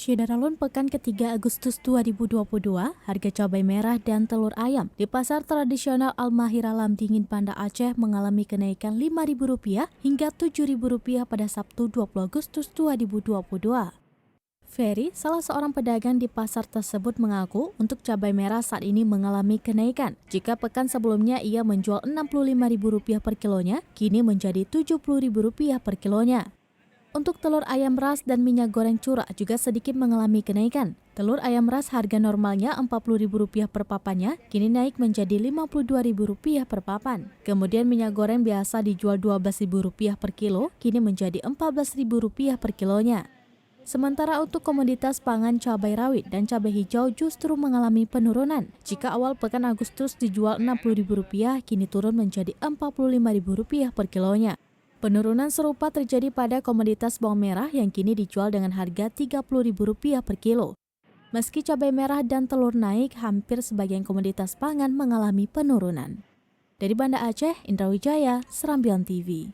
Syidaralun pekan ketiga Agustus 2022, harga cabai merah dan telur ayam di pasar tradisional Al-Mahir Alam Dingin Banda Aceh mengalami kenaikan Rp5.000 hingga Rp7.000 pada Sabtu 20 Agustus 2022. Ferry, salah seorang pedagang di pasar tersebut mengaku untuk cabai merah saat ini mengalami kenaikan. Jika pekan sebelumnya ia menjual Rp65.000 per kilonya, kini menjadi Rp70.000 per kilonya. Untuk telur ayam ras dan minyak goreng curah juga sedikit mengalami kenaikan. Telur ayam ras harga normalnya Rp40.000 per papannya, kini naik menjadi Rp52.000 per papan. Kemudian minyak goreng biasa dijual Rp12.000 per kilo, kini menjadi Rp14.000 per kilonya. Sementara untuk komoditas pangan cabai rawit dan cabai hijau justru mengalami penurunan. Jika awal pekan Agustus dijual Rp60.000, kini turun menjadi Rp45.000 per kilonya. Penurunan serupa terjadi pada komoditas bawang merah yang kini dijual dengan harga Rp30.000 per kilo. Meski cabai merah dan telur naik, hampir sebagian komoditas pangan mengalami penurunan. Dari Banda Aceh, Indra Wijaya, Serambilan TV.